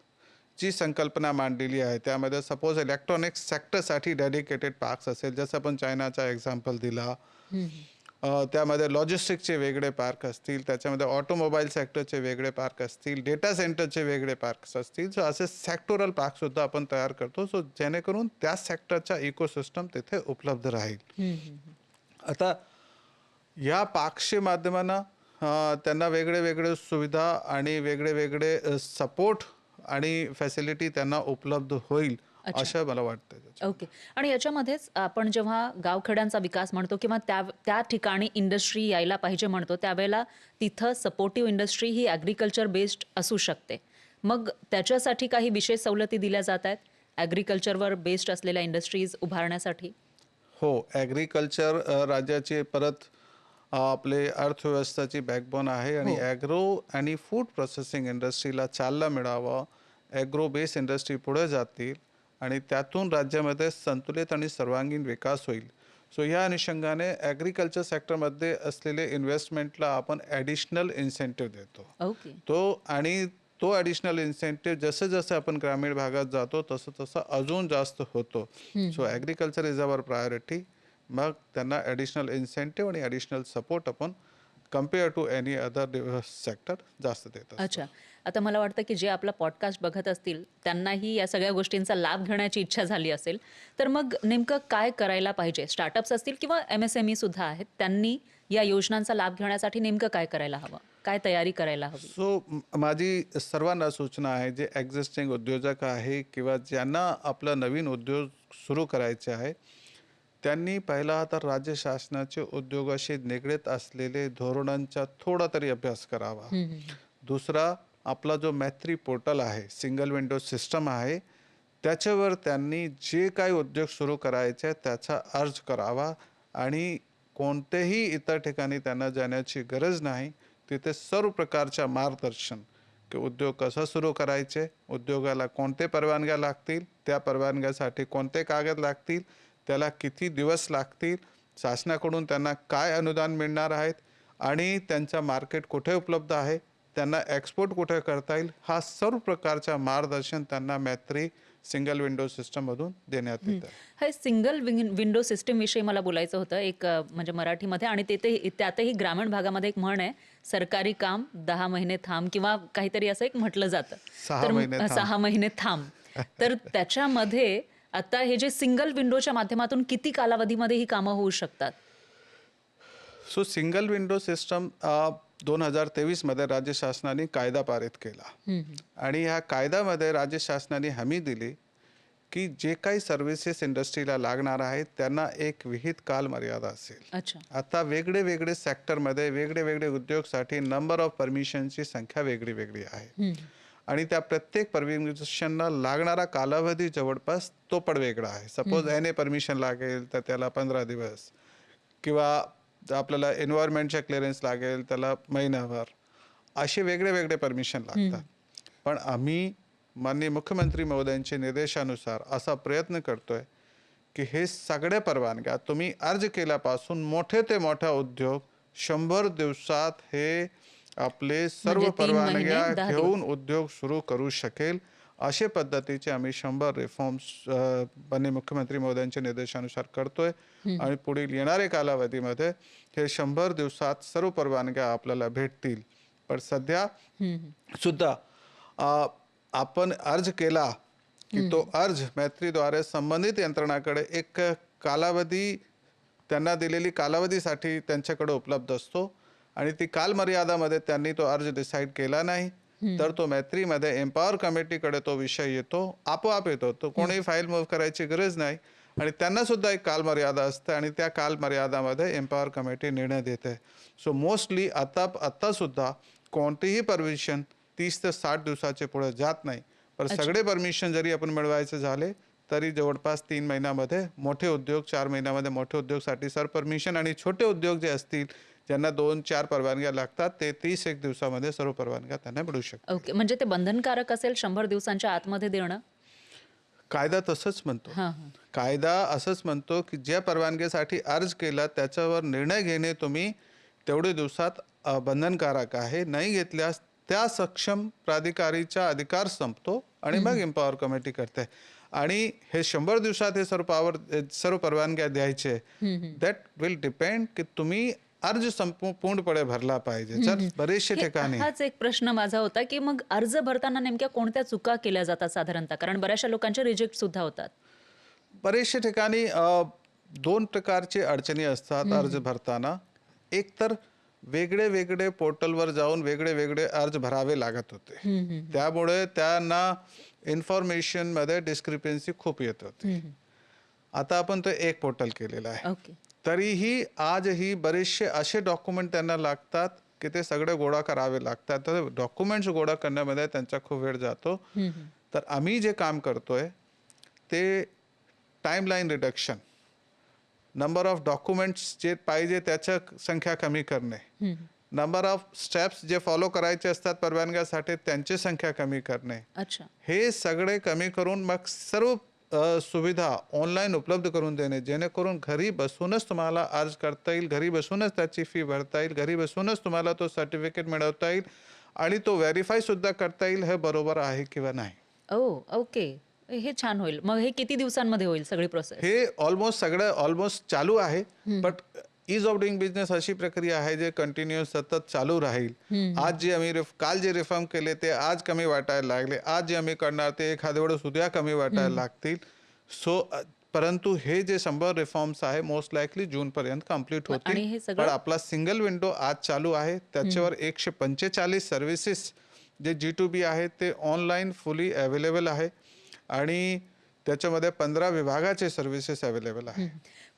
B: ची संकल्पना मांडलेली आहे. त्यामध्ये सपोज इलेक्ट्रॉनिक्स सेक्टरसाठी डेडिकेटेड पार्क्स असेल, जसं आपण चायनाचा एक्झाम्पल दिला. त्यामध्ये लॉजिस्टिक्सचे वेगळे पार्क असतील, त्याच्यामध्ये ऑटोमोबाईल सेक्टरचे वेगळे पार्क असतील, डेटा सेंटरचे वेगळे पार्क्स असतील. सो असे सेक्टोरल पार्कसुद्धा आपण तयार करतो. सो जेणेकरून त्या सेक्टरचा इकोसिस्टम तिथे उपलब्ध राहील. आता या पार्क्सच्या माध्यमानं त्यांना वेगळे वेगळे सुविधा आणि वेगळे वेगळे सपोर्ट आणि फॅसिलिटी त्यांना उपलब्ध होईल असं मला वाटतं.
A: ओके. आणि याच्यामध्येच आपण जेव्हा गावखेड्यांचा विकास म्हणतो किंवा त्या ठिकाणी इंडस्ट्री यायला पाहिजे म्हणतो, त्यावेळेला तिथं सपोर्टिव्ह इंडस्ट्री ही ॲग्रिकल्चर बेस्ड असू शकते. मग त्याच्यासाठी काही विशेष सवलती दिल्या जात आहेत ॲग्रिकल्चरवर बेस्ड असलेल्या इंडस्ट्रीज उभारण्यासाठी?
B: हो, ॲग्रिकल्चर राज्याचे परत आपले अर्थव्यवस्थेची बॅकबोन आहे आणि ॲग्रो आणि फूड प्रोसेसिंग इंडस्ट्रीला चालना मिळावं, ॲग्रो बेस इंडस्ट्री पुढे जातील आणि त्यातून राज्यामध्ये संतुलित आणि सर्वांगीण विकास होईल. सो या अनुषंगाने ॲग्रिकल्चर सेक्टरमध्ये असलेले इन्व्हेस्टमेंटला आपण ॲडिशनल इन्सेंटिव्ह देतो.
A: ओके.
B: तो ॲडिशनल इन्सेंटिव्ह जसं जसं आपण ग्रामीण भागात जातो तसं तसं अजून जास्त होतो. So agriculture is our priority. मग त्यांना ॲडिशनल इन्सेंटिव्ह आणि ॲडिशनल सपोर्ट आपण compare to any other sector जास्त देत असतो.
A: अच्छा. आता मला वाटतं की जे आपला पॉडकास्ट बघत असतील त्यांनाही या सगळ्या गोष्टींचा लाभ घेण्याची इच्छा झाली असेल, तर मग नेमकं काय करायला पाहिजे? स्टार्टअप्स असतील किंवा MSME सुद्धा आहेत, त्यांनी या योजनांचा लाभ घेण्यासाठी नेमकं काय करायला हवं? काय तयारी करायला हवी?
B: सो माझी सर्वांना सूचना आहे, जे एक्झिस्टिंग उद्योजक आहे किंवा ज्यांना आपला नवीन उद्योग सुरू करायचे आहे, त्यांनी पहिला तर राज्य शासनाचे उद्योगाशी निगडीत असलेले धोरणांचा थोडा तरी अभ्यास करावा. दुसरा, आपला जो मैत्री पोर्टल आहे, सिंगल विंडो सिस्टम आहे, त्याच्यावर त्यांनी जे काही उद्योग सुरू करायचे त्याचा अर्ज करावा आणि कोणत्याही इतर ठिकाणी त्यांना जाण्याची गरज नाही. तिथे सर्व प्रकारच्या मार्गदर्शन की उद्योग कसा सुरू करायचे, उद्योगाला कोणते परवानग्या लागतील, त्या परवानग्यासाठी कोणते कागद लागतील, त्याला किती दिवस लागतील, शासनाकडून त्यांना काय अनुदान मिळणार आहेत आणि त्यांचा मार्केट कुठे उपलब्ध आहे, त्यांना एक्सपोर्ट कुठे करता येईल, हा सर्व प्रकारचा मार्गदर्शन त्यांना मैत्री सिंगल विंडो सिस्टममधून देण्यात येतं.
A: हे सिंगल विंडो सिस्टम विषयी मला बोलायचं होतं एक म्हणजे मराठीमध्ये, आणि त्यातही ग्रामीण भागामध्ये एक म्हण आहे, सरकारी काम 10 महिने थांब किंवा काहीतरी असं एक म्हटलं जातं. 6 महिने थांब. तर त्याच्यामध्ये आता हे जे सिंगल विंडोच्या माध्यमातून किती कालावधीमध्ये ही कामं होऊ शकतात?
B: सो सिंगल विंडो सिस्टम 2023 मध्ये राज्य शासनाने कायदा पारित केला आणि ह्या कायद्यामध्ये राज्य शासनाने हमी दिली की जे काही सर्व्हिसेस इंडस्ट्रीला लागणार आहेत त्यांना एक विहित कालमर्यादा असेल.
A: अच्छा.
B: आता वेगळे वेगळे सेक्टरमध्ये वेगळे वेगळे उद्योगसाठी नंबर ऑफ परमिशनची संख्या वेगळी वेगळी आहे
A: हं.
B: आणि त्या प्रत्येक परमिशनला लागणारा कालावधी जवळपास तो पण वेगळा आहे. सपोज एन ए परमिशन लागेल तर त्याला 15 दिवस किंवा आपल्याला एन्व्हायरमेंटच्या क्लिअरन्स लागेल त्याला महिनाभर, असे वेगळे वेगळे परमिशन लागतात. पण आम्ही माननीय मुख्यमंत्री महोदयांच्या निर्देशानुसार असा प्रयत्न करतोय की हे सगळे परवानग्या तुम्ही अर्ज केल्यापासून मोठे ते मोठा उद्योग 100 दिवसात हे आपले सर्व
A: म्हणजे 3 महिने
B: परवानग्या
A: 10
B: घेऊन
A: दिवस.
B: उद्योग सुरू करू शकेल. अशा पद्धतीचे आम्ही 100 रिफॉर्म्स माननीय मुख्यमंत्री महोदयांच्या निर्देशानुसार करतोय आणि पुढील येणाऱ्या कालावधीमध्ये हे 100 दिवसात सर्व परवानग्या आपल्याला भेटतील. पण सध्या सुद्धा आपण अर्ज केला की तो अर्ज मैत्रीद्वारे संबंधित यंत्रणाकडे एक कालावधी त्यांना दिलेली कालावधीसाठी त्यांच्याकडे उपलब्ध असतो आणि ती कालमर्यादामध्ये त्यांनी तो अर्ज डिसाईड केला नाही तर तो मैत्रीमध्ये एम्पॉवर कमिटीकडे तो विषय येतो, आपोआप येतो. तो कोणीही फाईल मूव्ह करायची गरज नाही आणि त्यांना सुद्धा एक कालमर्यादा असते आणि त्या कालमर्यादामध्ये एम्पॉवर कमिटी निर्णय देते. सो मोस्टली आता सुद्धा कोणतीही परमिशन 30 ते 60 दिवसाचे पुढे जात नाही. पण सगळे परमिशन जरी आपण मिळवायचे झाले तरी जवळपास 3 महिन्यामध्ये मोठे उद्योग, 4 महिन्यामध्ये मोठे उद्योगसाठी सर परमिशन आणि छोटे उद्योग जे असतील ज्यांना 2-4 परवानग्या लागतात ते 30-1 दिवसामध्ये सर्व परवानग्या त्यांना मिळू शकतात.
A: ओके. म्हणजे ते बंधनकारक असेल 100 दिवसांच्या आतमध्ये देणं?
B: कायदा तसंच म्हणतो.
A: हां, हां.
B: कायदा असंच म्हणतो की ज्या परवानगीसाठी अर्ज केला त्याच्यावर निर्णय घेणे तुम्ही तेवढे दिवसात बंधनकारक आहे. नाही घेतल्यास त्या सक्षम प्राधिकारीचा अधिकार संपतो आणि मग एम्पॉवर कमिटी करते आणि हे 100 दिवसात हे सर्व परवानग्या द्यायचे दॅट विल डिपेंड की तुम्ही अर्ज पूर्णपणे भरला पाहिजे. जर बरेचसे ठिकाणी
A: हाच एक प्रश्न माझा होता की मग अर्ज भरताना नेमक्या कोणत्या चुका केल्या जातात साधारणतः? कारण बऱ्याचशा लोकांचे रिजेक्ट सुद्धा होतात.
B: बरेचशा ठिकाणी 2 प्रकारचे अडचणी असतात अर्ज भरताना. एक तर वेगळे वेगळे पोर्टलवर जाऊन वेगळे वेगळे अर्ज भरावे लागत होते. त्यामुळे त्यांना इन्फॉर्मेशनमध्ये डिस्क्रिपन्सी खूप येत होती. आता आपण ते एक पोर्टल केलेलं आहे.
A: ओके.
B: तरीही आजही बरेचसे असे डॉक्युमेंट त्यांना लागतात की ते सगळे गोळा करावे लागतात. तर डॉक्युमेंट्स गोळा करण्यामध्ये त्यांचा खूप वेळ जातो. तर आम्ही जे काम करतोय ते timeline reduction, number of documents जे पाहिजे त्याच्या संख्या कमी करणे, नंबर ऑफ स्टेप्स जे फॉलो करायचे असतात परवानग्यासाठी त्यांची संख्या कमी करणे,
A: अच्छा.
B: हे सगळे कमी करून मग सर्व सुविधा ऑनलाईन उपलब्ध करून देणे जेणेकरून घरी बसूनच तुम्हाला अर्ज करता येईल, घरी बसूनच त्याची फी भरता येईल, घरी बसूनच तुम्हाला तो सर्टिफिकेट मिळवता येईल आणि तो व्हेरीफाय सुद्धा करता येईल हे बरोबर आहे किंवा नाही.
A: ओके. हे छान होईल. मग हे किती दिवसांमध्ये होईल सगळी प्रोसेस?
B: हे ऑलमोस्ट चालू आहे. But ease of doing business अशी प्रक्रिया आहे जे कंटिन्युअस सतत चालू राहील. आज जे आम्ही काल जे रिफॉर्म केले ते आज कमी वाटायला लागले, आज जे आम्ही करणार ते एखाद्या वेळेस उद्या कमी वाटायला लागतील. सो परंतु हे जे 100 रिफॉर्म्स आहे मोस्ट लाईकली जून पर्यंत कम्प्लीट
A: आणि
B: होतील.
A: हे
B: पण
A: सगळं
B: आपला सिंगल विंडो आज चालू आहे त्याच्यावर 145 सर्व्हिसेस जे G2B आहे ते ऑनलाईन फुली अवेलेबल आहे आणि त्याच्यामध्ये 15 विभागाचे सर्व्हिसेस अवेलेबल आहे.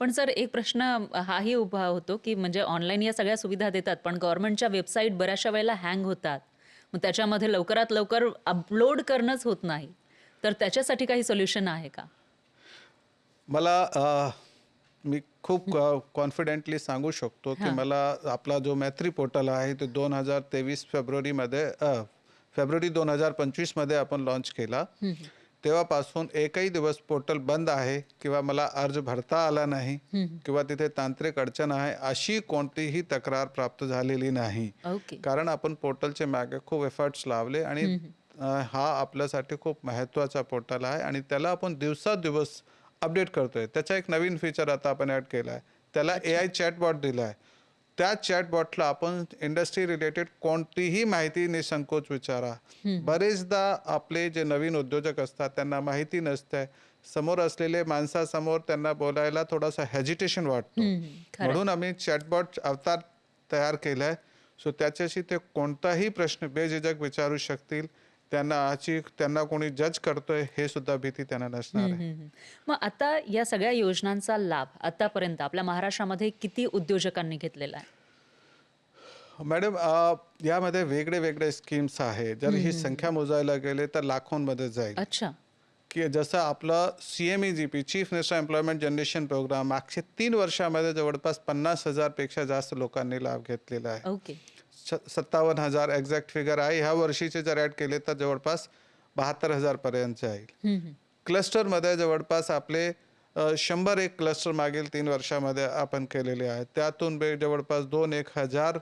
A: पण सर एक प्रश्न हाही उभा होतो की म्हणजे ऑनलाईन या सगळ्या सुविधा देतात पण गव्हर्नमेंटच्या वेबसाईट बऱ्याचशा वेळेला हँग होतात. मग त्याच्यामध्ये लवकरात लवकर अपलोड करणंच होत नाही. तर त्याच्यासाठी काही सोल्युशन आहे का?
B: मला मी खूप कॉन्फिडेंटली सांगू शकतो की मला आपला जो मैत्री पोर्टल आहे ते 2023 फेब्रुवारी 2025 मध्ये आपण लॉन्च केला. तेव्हापासून एकही दिवस पोर्टल बंद आहे किंवा मला अर्ज भरता आला नाही किंवा तिथे तांत्रिक अडचण आहे अशी कोणतीही तक्रार प्राप्त झालेली नाही.
A: ओके.
B: कारण आपण पोर्टलचे मागे खूप एफर्ट्स लावले आणि हा आपल्यासाठी खूप महत्त्वाचा पोर्टल आहे आणि त्याला आपण दिवसादिवस अपडेट करतोय. त्याचा एक नवीन फीचर आता आपण ॲड केला आहे. त्याला AI चॅटबॉट दिला आहे. त्या चॅटबॉटला आपण इंडस्ट्री रिलेटेड कोणतीही माहिती निसंकोच विचारा. बरेचदा आपले जे नवीन उद्योजक असतात त्यांना माहिती नसते. समोर असलेले माणसासमोर त्यांना बोलायला थोडासा हेजिटेशन वाटतो. म्हणून आम्ही चॅटबॉट अवतार तयार केलाय. सो त्याच्याशी ते कोणताही प्रश्न बेझिझक विचारू शकतील. त्यांना कोणी जज करतोय हे सुद्धा भीती त्यांना नसणार आहे.
A: मग आता या सगळ्या योजनांचा लाभ आतापर्यंत आपल्या महाराष्ट्रामध्ये किती उद्योजकांनी घेतलेला आहे?
B: मॅडम यामध्ये वेगळे वेगळे स्कीम्स आहे. जर ही संख्या मोजायला गेले तर लाखोंमध्ये जाईल.
A: अच्छा.
B: की जसं आपलं CMEGP chief minister employment generation programme मागचे 3 वर्षामध्ये जवळपास 50,000 पेक्षा जास्त लोकांनी लाभ घेतलेला आहे.
A: ओके.
B: 57,000 एक्झॅक्ट फिगर आहे. ह्या वर्षीचे जर ॲड केले तर जवळपास 72,000 पर्यंत जाईल. क्लस्टरमध्ये जवळपास आपले 101 क्लस्टर मागील 3 वर्षामध्ये आपण केलेले आहेत. त्यातून जवळपास 2,000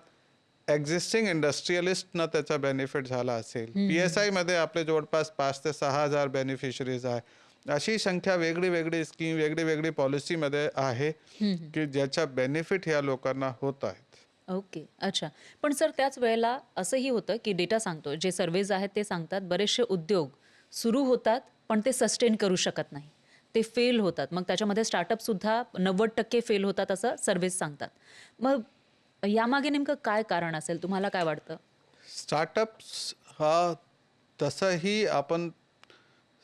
B: एक्झिस्टिंग इंडस्ट्रियलिस्टनं त्याचा बेनिफिट झाला असेल. PSI मध्ये आपले जवळपास 5 ते 6,000 बेनिफिशरीज आहे. अशी संख्या वेगळी वेगळी स्कीम वेगळी वेगळी पॉलिसीमध्ये आहे की ज्याचा बेनिफिट ह्या लोकांना होत आहेत.
A: ओके. अच्छा. पण सर त्याच वेळेला असंही होतं की डेटा सांगतो, जे सर्वेज आहेत ते सांगतात बरेचसे उद्योग सुरू होतात पण ते सस्टेन करू शकत नाही. ते फेल होतात. मग त्याच्यामध्ये स्टार्टअप सुद्धा 90% फेल होतात असं सर्वेज सांगतात. मग यामागे नेमकं काय कारण असेल? तुम्हाला काय वाटतं?
B: स्टार्टअप्स हा तसंही आपण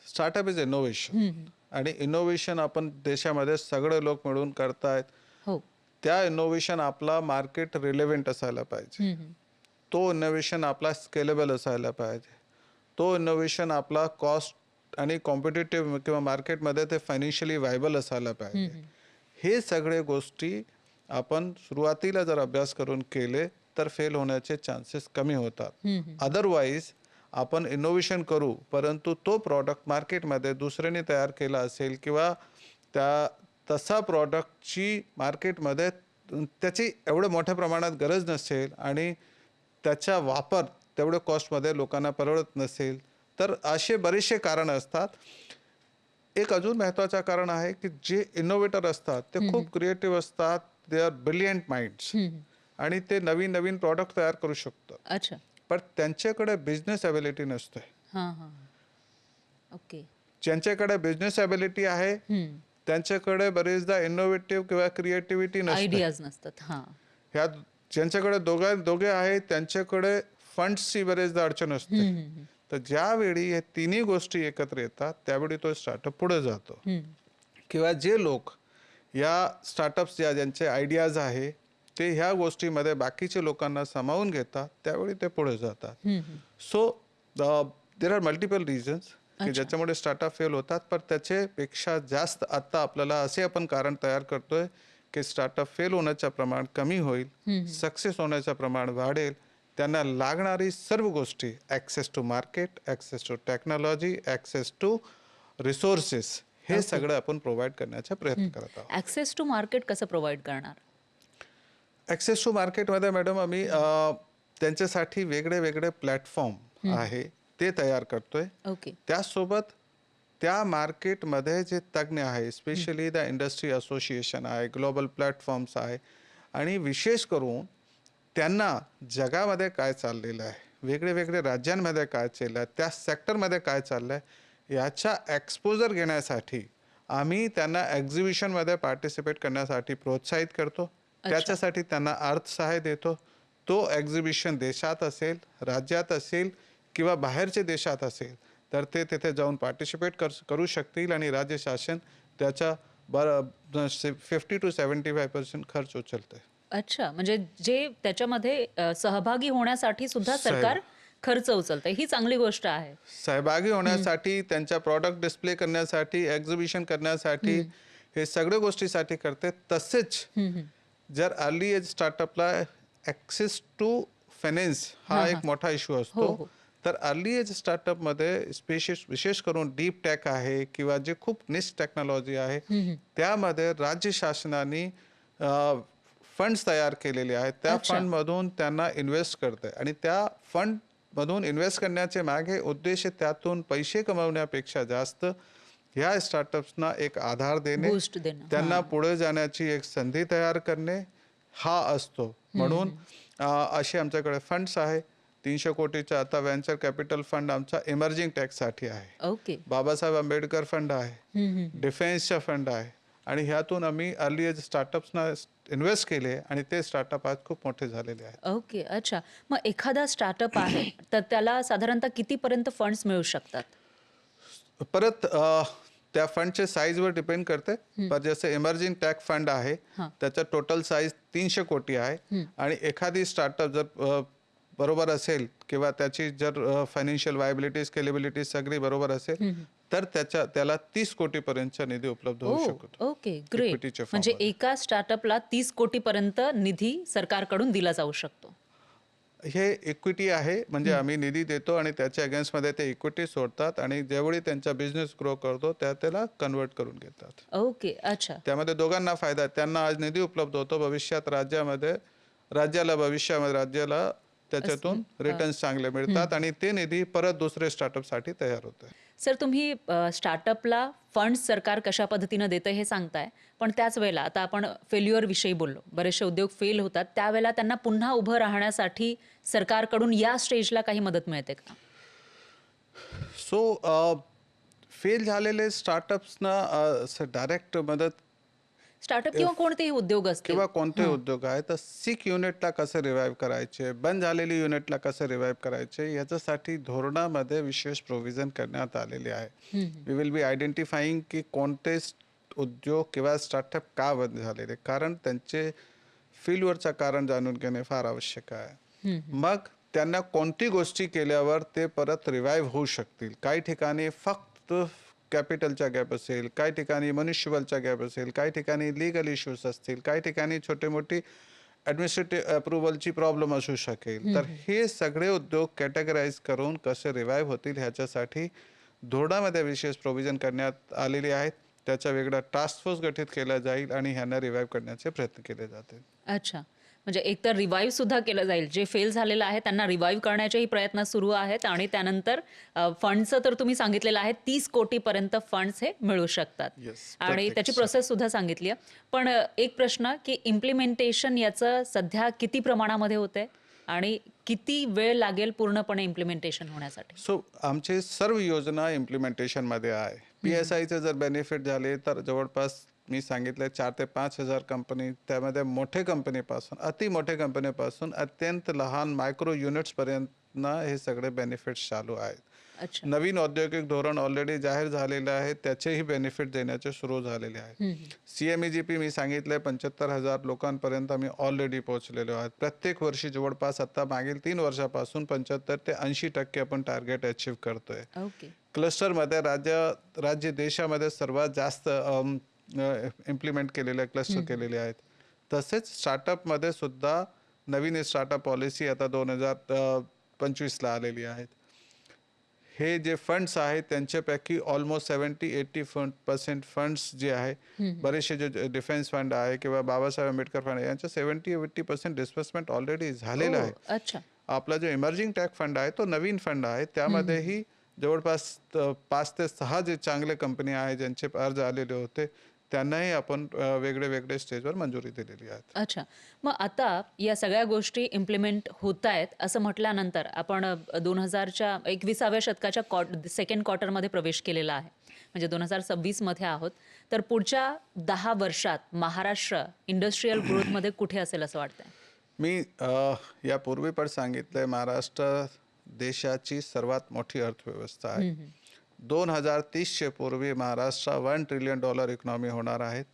B: स्टार्टअप इज इनोव्हेशन आणि इनोव्हेशन आपण देशामध्ये सगळे लोक मिळून करतायत.
A: हो.
B: त्या इनोव्हेशन आपला मार्केट रिलेव्हंट असायला पाहिजे. तो इनोव्हेशन आपला स्केलेबल असायला पाहिजे. तो इनोव्हेशन आपला कॉस्ट आणि कॉम्पिटिटिव्ह किंवा मार्केटमध्ये ते फायनान्शियली व्हायबल असायला पाहिजे. हे सगळे गोष्टी आपण सुरुवातीला जर अभ्यास करून केले तर फेल होण्याचे चान्सेस कमी होतात. अदरवाईज आपण इनोव्हेशन करू परंतु तो प्रॉडक्ट मार्केटमध्ये दुसऱ्याने तयार केला असेल किंवा तसा प्रॉडक्टची मार्केटमध्ये त्याची एवढ्या मोठ्या प्रमाणात गरज नसेल आणि त्याचा वापर तेवढ्या कॉस्टमध्ये लोकांना परवडत नसेल तर असे बरेचसे कारण असतात. एक अजून महत्त्वाचं कारण आहे की जे इनोव्हेटर असतात ते खूप क्रिएटिव्ह असतात. दे आर ब्रिलियंट माइंड्स आणि ते नवीन नवीन प्रॉडक्ट तयार करू शकतात.
A: अच्छा.
B: पण त्यांच्याकडे बिझनेस ॲबिलिटी नसते.
A: ओके.
B: ज्यांच्याकडे बिझनेस ॲबिलिटी आहे त्यांच्याकडे बरेचदा इनोव्हेटिव्ह किंवा क्रिएटिव्हिटी नसते.
A: आयडियाज नसतात.
B: ह्या ज्यांच्याकडे दोघे आहेत त्यांच्याकडे फंड्सची बरेचदा अडचण असते. तर ज्यावेळी हे तिन्ही गोष्टी एकत्र येतात त्यावेळी तो स्टार्टअप पुढे जातो. किंवा जे लोक या स्टार्टअप्स ज्यांचे आयडियाज आहे ते ह्या गोष्टीमध्ये बाकीच्या लोकांना सामावून घेतात त्यावेळी ते पुढे जातात. So there are multiple reasons की ज्याच्यामुळे स्टार्टअप फेल होतात. पण त्याच्यापेक्षा जास्त आता आपल्याला असे आपण कारण तयार करतोय की स्टार्टअप फेल होण्याचं प्रमाण कमी होईल, सक्सेस होण्याचं प्रमाण वाढेल. त्यांना लागणारी सर्व गोष्टी access to market, access to technology, access to resources हे सगळं आपण प्रोव्हाइड करण्याचा प्रयत्न करत आहोत.
A: ॲक्सेस टू मार्केट कसं प्रोव्हाइड करणार?
B: ॲक्सेस टू मार्केटमध्ये मॅडम आम्ही त्यांच्यासाठी वेगळे वेगळे प्लॅटफॉर्म आहे ते तयार करतोय.
A: ओके.
B: त्यासोबत त्या मार्केटमध्ये जे तज्ज्ञ आहे स्पेशली द इंडस्ट्री असोसिएशन आहे, ग्लोबल प्लॅटफॉर्म्स आहे आणि विशेष करून त्यांना जगामध्ये काय चाललेलं आहे, वेगळे वेगळे राज्यांमध्ये काय चाललं आहे, त्या सेक्टरमध्ये काय चाललं आहे याचा एक्सपोजर घेण्यासाठी आम्ही त्यांना एक्झिबिशनमध्ये पार्टिसिपेट करण्यासाठी प्रोत्साहित करतो. त्याच्यासाठी त्यांना अर्थसहाय्य देतो. तो एक्झिबिशन देशात असेल, राज्यात असेल किंवा बाहेरच्या देशात असेल तर ते तिथे जाऊन पार्टिसिपेट करू शकतील आणि राज्य शासन त्याचा 50 to 75% खर्च उचलते.
A: अच्छा. म्हणजे जे त्याच्यामध्ये सहभागी होण्यासाठी सुद्धा सरकार खर्च उचलतंय. ही चांगली गोष्ट आहे.
B: सहभागी होण्यासाठी, त्यांच्या प्रॉडक्ट डिस्प्ले करण्यासाठी, एक्झिबिशन करण्यासाठी हे सगळ्या गोष्टीसाठी करते. तसेच जर अर्ली एज स्टार्टअपला ॲक्सेस टू फायनान्स हा एक मोठा इश्यू असतो. तर अर्ली एज स्टार्टअपमध्ये विशेष करून डीप टेक आहे किंवा जे खूप निश टेक्नॉलॉजी आहे त्यामध्ये राज्य शासनाने फंड्स तयार केलेले आहेत. त्या फंडमधून त्यांना इन्व्हेस्ट करते आणि त्या फंडमधून इन्व्हेस्ट करण्याचे मागे उद्देश त्यातून पैसे कमवण्यापेक्षा जास्त ह्या स्टार्टअप्सना एक आधार देणे, त्यांना पुढे जाण्याची एक संधी तयार करणे हा असतो. म्हणून असे आमच्याकडे फंड्स आहे. 300 कोटीचा आता व्हेंचर कॅपिटल फंड आमचा इमर्जिंग टेकसाठी आहे.
A: ओके.
B: बाबासाहेब आंबेडकर फंड आहे, डिफेन्सचा फंड आहे आणि ह्यातून आम्ही अर्ली एज स्टार्टअप्सना इन्व्हेस्ट केले आणि ते स्टार्टअप आज खूप मोठे झालेले आहेत.
A: ओके. अच्छा. मग एखादा स्टार्टअप आहे, तर त्याला साधारणतः कितीपर्यंत फंड्स मिळू शकतात?
B: परत त्या फंडचे साईजवर डिपेंड करते. पण जसं इमर्जिंग टॅक फंड आहे,
A: हां.
B: त्याचा टोटल साईज 300 कोटी आहे आणि एखादी स्टार्टअप जर बरोबर असेल किंवा त्याची जर फायनान्शियल वायबिलिटी स्केलेबिलिटी सगळी बरोबर असेल तर त्याला 30 कोटीपर्यंतचा निधी उपलब्ध होऊ
A: ओह!
B: शकतो
A: ओके. ग्रेट.
B: इक्विटीच्या
A: म्हणजे
B: फॉर्ममध्ये.
A: एका स्टार्टअपला 30 कोटीपर्यंत निधी सरकारकडून दिला जाऊ शकतो.
B: हे इक्विटी आहे म्हणजे आम्ही निधी देतो आणि त्याच्या अगेन्स्टमध्ये ते इक्विटी सोडतात आणि ज्यावेळी त्यांचा बिझनेस ग्रो करतो त्याला कन्वर्ट करून घेतात.
A: ओके. अच्छा.
B: त्यामध्ये दोघांना फायदा आहे. त्यांना आज निधी उपलब्ध होतो, भविष्यात राज्याला त्याच्यातून रिटर्न्स चांगले मिळतात आणि ते निधी परत दुसरे स्टार्टअपसाठी तयार होते.
A: सर, तुम्ही स्टार्टअपला फंड्स सरकार कशा पद्धतीनं देतं हे सांगताय. पण त्याच वेळेला आता आपण फेल्युअर विषयी बोललो. बरेचसे उद्योग फेल होतात. त्यावेळेला त्यांना पुन्हा उभं राहण्यासाठी सरकारकडून या स्टेजला काही मदत मिळते का?
B: सो फेल झालेले स्टार्टअप्सना डायरेक्ट मदत
A: स्टार्टअप किंवा कोणतेही उद्योग असतील.
B: किंवा कोणते उद्योग आहे तर सिक युनिटला कसं रिवाईव्ह करायचे, बंद झालेली युनिटला कसं रिवाईव्ह करायचे याच्यासाठी धोरणामध्ये विशेष प्रोव्हिजन करण्यात आलेले आहे. वी विल बी आयडेंटिफाईंग की कोणते उद्योग किंवा स्टार्टअप का बंद झालेले, कारण त्यांचे फेल्युअरचं कारण जाणून घेणे फार आवश्यक आहे. मग त्यांना कोणती गोष्टी केल्यावर ते परत रिवाईव्ह होऊ शकतील. काही ठिकाणी फक्त कॅपिटलचा गॅप असेल, काही ठिकाणी मनुष्यबळचा गॅप असेल, काही ठिकाणी लीगल इश्यूज असतील, काही ठिकाणी छोटे मोठी ॲडमिनिस्ट्रेटिव्ह अप्रुव्हलची प्रॉब्लेम असू शकेल. तर हे सगळे उद्योग कॅटेगराईज करून कसे रिवाईव्ह होतील ह्याच्यासाठी धोरणामध्ये विशेष प्रोव्हिजन करण्यात आलेली आहेत. त्याचा वेगळा टास्क फोर्स गठीत केला जाईल आणि ह्यांना रिवाईव्ह करण्याचे प्रयत्न केले जातील.
A: अच्छा. म्हणजे एकतर रिवाईव्ह सुद्धा केलं जाईल. जे फेल झालेलं आहे त्यांना रिवाईव्ह करण्याचेही प्रयत्न सुरू आहेत आणि त्यानंतर फंडचं तर तुम्ही सांगितलेलं आहे 30 कोटीपर्यंत फंड्स हे मिळू शकतात.
B: Yes,
A: आणि
B: प्रत्येक
A: त्याची प्रोसेस सुद्धा सांगितली आहे. पण एक प्रश्न की इम्प्लिमेंटेशन याचं सध्या किती प्रमाणामध्ये होतंय आणि किती वेळ लागेल पूर्णपणे इम्प्लिमेंटेशन होण्यासाठी?
B: सो आमचे सर्व योजना इम्प्लिमेंटेशनमध्ये आहे. PSIचे जर बेनिफिट झाले तर जवळपास मी सांगितलं 4 ते 5 हजार कंपनी, त्यामध्ये मोठे कंपनीपासून अति मोठे कंपनीपासून अत्यंत लहान मायक्रो युनिट्सपर्यंत हे सगळे बेनिफिट्स चालू आहेत.
A: अच्छा.
B: नवीन औद्योगिक धोरण ऑलरेडी जाहीर झालेलं आहे, त्याचेही बेनिफिट देण्याचे सुरू झालेले आहे. CMEGP मी सांगितलंय 75,000 लोकांपर्यंत आम्ही ऑलरेडी पोहोचलेलो आहोत. प्रत्येक वर्षी जवळपास आता मागील 3 वर्षापासून 75 ते 80% आपण टार्गेट अचीव्ह करतोय.
A: ओके.
B: क्लस्टरमध्ये राज्य देशामध्ये सर्वात जास्त इम्प्लिमेंट केलेले क्लस्टर केलेले आहेत. तसेच स्टार्टअपमध्ये सुद्धा नवीन स्टार्टअप पॉलिसी आता 2025ला आलेली आहेत. हे जे फंड्स आहेत त्यांच्यापैकी ऑलमोस्ट 70-80% फंड्स जे आहे, बरेचसे जे डिफेन्स फंड आहे किंवा बाबासाहेब आंबेडकर फंड आहे यांचं 70-80% डिस्बर्समेंट ऑलरेडी झालेलं आहे.
A: अच्छा.
B: आपला जो इमर्जिंग टॅक फंड आहे तो नवीन फंड आहे. त्यामध्येही जवळपास 5 ते 6 जे चांगले कंपनी आहे ज्यांचे अर्ज आलेले होते त्यांनाही आपण वेगळे स्टेजवर मंजुरी दिलेली आहे.
A: अच्छा. मग आता या सगळ्या गोष्टी इम्प्लिमेंट होत आहेत असं म्हटल्यानंतर आपण 2000च्या 21व्या शतकाच्या सेकंड क्वार्टरमध्ये प्रवेश केलेला आहे. म्हणजे 2026 मध्ये आहोत. तर पुढच्या 10 वर्षात महाराष्ट्र इंडस्ट्रियल ग्रोथमध्ये कुठे असेल असं वाटतंय?
B: मी यापूर्वी पण सांगितलंय महाराष्ट्र देशाची सर्वात मोठी अर्थव्यवस्था आहे. 2030चे पूर्वी महाराष्ट्र $1 ट्रिलियन इकॉनॉमी होणार आहेत.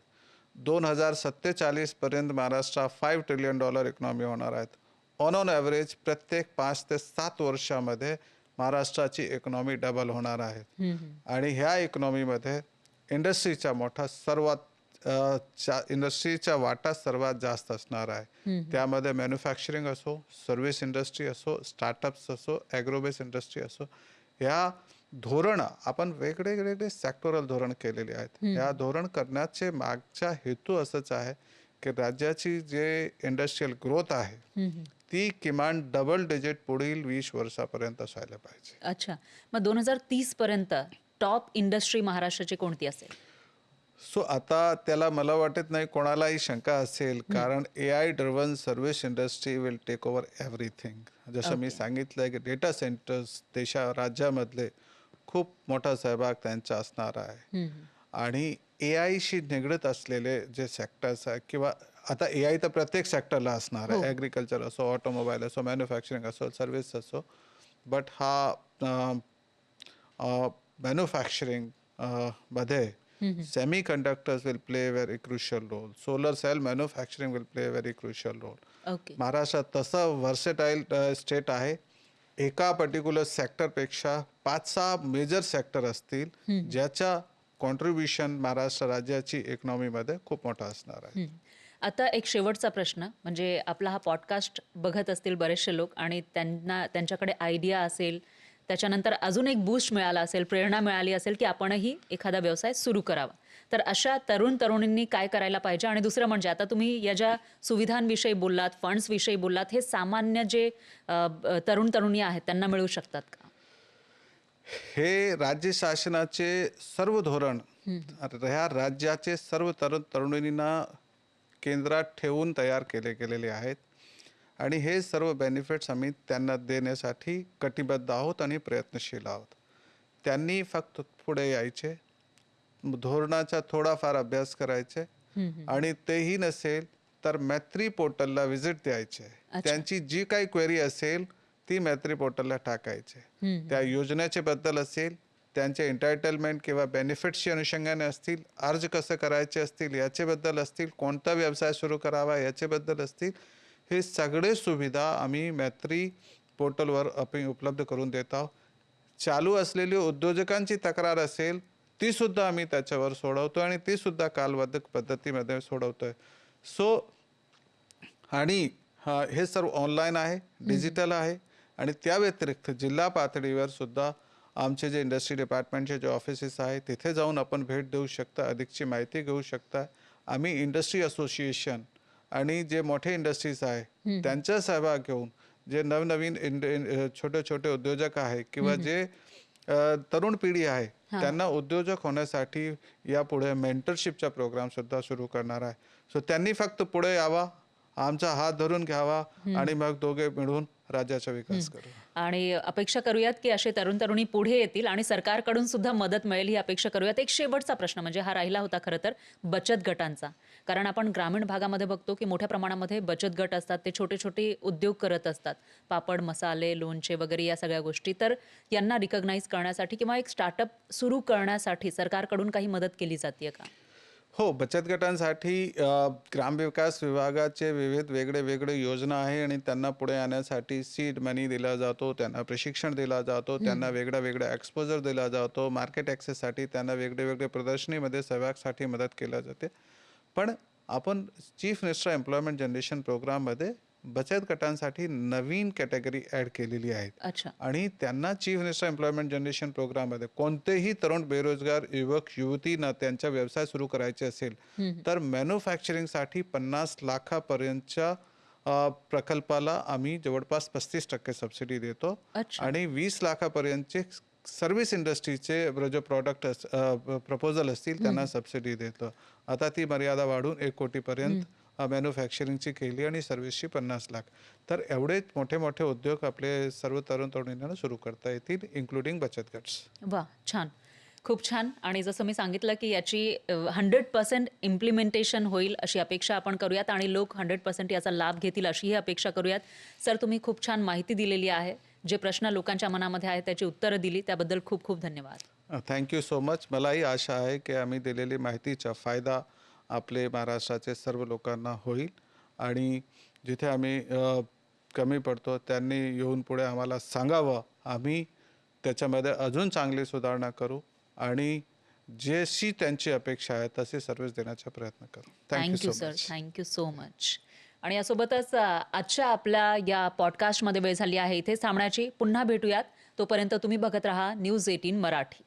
B: 2047 पर्यंत महाराष्ट्र $5 ट्रिलियन इकॉनॉमी होणार आहेत. ऑन ॲव्हरेज प्रत्येक 5 ते 7 वर्षामध्ये महाराष्ट्राची इकॉनॉमी डबल होणार आहे. आणि ह्या इकॉनॉमीमध्ये इंडस्ट्रीचा वाटा सर्वात जास्त असणार आहे. त्यामध्ये मॅन्युफॅक्चरिंग असो, सर्व्हिस इंडस्ट्री असो, स्टार्टअप्स असो, ॲग्रोबेस इंडस्ट्री असो, ह्या धोरण आपण वेगळे सेक्टोरल धोरण केलेले आहेत. या धोरण करण्याचे मागचा हेतू असंच आहे की राज्याची जे इंडस्ट्रियल ग्रोथ आहे ती किमान डबल डिजिट पुढील 20 वर्षापर्यंत असायला पाहिजे.
A: अच्छा. मग 2030 पर्यंत टॉप इंडस्ट्री महाराष्ट्राची कोणती असेल?
B: सो आता त्याला मला वाटत नाही कोणालाही शंका असेल, कारण AI driven service industry will take over everything. जसं मी सांगितलंय की डेटा सेंटर्स राज्यामधले खूप मोठा सहभाग त्यांचा असणार आहे. आणि ए आयशी निगडीत असलेले जे सेक्टर्स आहे किंवा आता ए आय तर प्रत्येक सेक्टरला असणार आहे, ॲग्रिकल्चर असो, ऑटोमोबाईल असो, मॅन्युफॅक्चरिंग असो, सर्व्हिस असो, बट हा मॅन्युफॅक्चरिंग मध्ये semi conductors will play very crucial role, solar cell manufacturing will play very crucial role.
A: Okay.
B: महाराष्ट्रात तसं व्हर्सेटाईल स्टेट आहे. एका पर्टिक्युलर सेक्टरपेक्षा 5-6 मेजर सेक्टर असतील ज्याच्या कॉन्ट्रीब्युशन महाराष्ट्र राज्याची इकॉनॉमीमध्ये खूप मोठा असणार आहे.
A: आता एक शेवटचा प्रश्न, म्हणजे आपला हा पॉडकास्ट बघत असतील बरेचसे लोक आणि त्यांच्याकडे आयडिया असेल, त्याच्यानंतर अजून एक बूस्ट मिळाला असेल, प्रेरणा मिळाली असेल की आपणही एखादा व्यवसाय सुरू करावा, तर अशा तरुणींनी काय करायला पाहिजे? आणि दुसरं म्हणजे आता तुम्ही या ज्या सुविधांविषयी बोललात, फंड्सविषयी बोललात, हे सामान्य जे तरुणी आहेत त्यांना मिळू शकतात का?
B: हे राज्य शासनाचे सर्व धोरण, ह्या राज्याचे सर्व तरुणींना केंद्रात ठेवून तयार गेलेले आहेत आणि हे सर्व बेनिफिट्स आम्ही त्यांना देण्यासाठी कटिबद्ध आहोत आणि प्रयत्नशील आहोत. त्यांनी फक्त पुढे यायचे, धोरणाचा थोडाफार अभ्यास करायचे आणि तेही नसेल तर मैत्री पोर्टलला व्हिजिट द्यायचे. त्यांची जी काही क्वेरी असेल ती मैत्री पोर्टलला टाकायचे. त्या योजनेचे बद्दल असेल, त्यांचे एंटायटलमेंट किंवा बेनिफिट्सच्या अनुषंगाने असतील, अर्ज कसं करायचे असतील याच्याबद्दल असतील, कोणता व्यवसाय सुरू करावा याच्याबद्दल असतील, हे सगळे सुविधा आम्ही मैत्री पोर्टलवर उपलब्ध करून देत आहोत. चालू असलेली उद्योजकांची तक्रार असेल ती सुद्धा आम्ही त्याच्यावर सोडवतो आणि ती सुद्धा कालबद्ध पद्धतीमध्ये सोडवतोय. आणि हे सर्व ऑनलाईन आहे, डिजिटल आहे आणि त्या व्यतिरिक्त जिल्हा पातळीवर सुद्धा आमचे जे इंडस्ट्री डिपार्टमेंटचे जे ऑफिसेस आहेत तिथे जाऊन आपण भेट देऊ शकता, अधिकची माहिती घेऊ शकता. आम्ही इंडस्ट्री असोसिएशन आणि जे मोठे इंडस्ट्रीज आहे त्यांचा सहभाग घेऊन जे नवनवीन छोटे छोटे उद्योजक आहे किंवा जे तरुण पिढी आहे त्यांना उद्योजक होण्यासाठी यापुढे मेंटरशिपचा प्रोग्राम सुद्धा सुरू करणार आहे. सो त्यांनी फक्त पुढे यावा, आमचा हात धरून घ्यावा आणि मग दोघे मिळून राज्याचा विकास करू.
A: आणि अपेक्षा करूयात की असे तरुणी पुढे येतील आणि सरकारकडून सुद्धा मदत मिळेल ही अपेक्षा करूयात. एक शेवटचा प्रश्न म्हणजे हा राहिला होता खरं तर बचत गटांचा, कारण आपण ग्रामीण भागामध्ये बघतो की मोठ्या प्रमाणामध्ये बचत गट असतात, ते छोटे छोटे उद्योग करत असतात, पापड, मसाले, लोणचे वगैरे या सगळ्या गोष्टी. तर यांना रिकॉग्नाइज करण्यासाठी किंवा एक स्टार्टअप सुरू करण्यासाठी सरकारकडून काही मदत केली जाते का?
B: हो, बचत गटांसाठी ग्रामविकास विभागाचे विविध वेगळे योजना आहे आणि त्यांना पुढे आणण्यासाठी सीड मनी दिला जातो, त्यांना प्रशिक्षण दिला जातो, त्यांना वेगळा एक्सपोजर दिला जातो, मार्केट ॲक्सेससाठी त्यांना वेगळे प्रदर्शनीमध्ये सहभागासाठी मदत केली जाते. पण आपण चीफ मिनिस्टर एम्प्लॉयमेंट जनरेशन प्रोग्राममध्ये बचत गटांसाठी नवीन कॅटेगरी ॲड केलेली आहे आणि त्यांना चीफ मिनिस्टर एम्प्लॉयमेंट जनरेशन प्रोग्राममध्ये कोणतेही तरुण बेरोजगार युवक युवतींना त्यांचा व्यवसाय सुरू करायचे असेल तर मॅन्युफॅक्चरिंगसाठी 50 लाखापर्यंतच्या प्रकल्पाला आम्ही जवळपास 35% सबसिडी देतो आणि 20 लाखापर्यंतचे सर्व्हिस इंडस्ट्रीचे जे प्रॉडक्ट प्रपोजल असतील त्यांना सबसिडी देतो. आता ती मर्यादा वाढून 1 कोटीपर्यंत मॅन्युफॅक्चरिंगची केली आणि सर्व्हिसची 50 लाख. तर एवढे मोठे उद्योग आपले सर्व तरुणींना सुरू करता येतील, इन्क्लुडिंग बचत गट्स.
A: वा, छान, खूप छान. आणि जसं मी सांगितलं की याची 100% इम्प्लिमेंटेशन होईल अशी अपेक्षा आपण करूयात आणि लोक 100% याचा लाभ घेतील अशीही अपेक्षा करूयात. सर, तुम्ही खूप छान माहिती दिलेली आहे. जे प्रश्न लोकांच्या मनामध्ये आहेत त्याची उत्तरं दिली, त्याबद्दल खूप खूप धन्यवाद.
B: Thank you so much. मलाही आशा आहे की आम्ही दिलेली माहितीचा फायदा आपले महाराष्ट्राचे सर्व लोकांना होईल आणि जिथे आम्ही कमी पडतो त्यांनी येऊन पुढे आम्हाला सांगावं, आम्ही त्याच्यामध्ये अजून चांगली सुधारणा करू आणि जशी त्यांची अपेक्षा आहे तशी सर्व्हिस देण्याचा प्रयत्न करू.
A: Thank you sir, thank you so much. आणि यासोबतच आजच्या आपल्या या पॉडकास्टमध्ये वेळ झाली आहे इथेच थांबण्याची. पुन्हा भेटूयात. तोपर्यंत तुम्ही बघत राहा न्यूज 18 मराठी.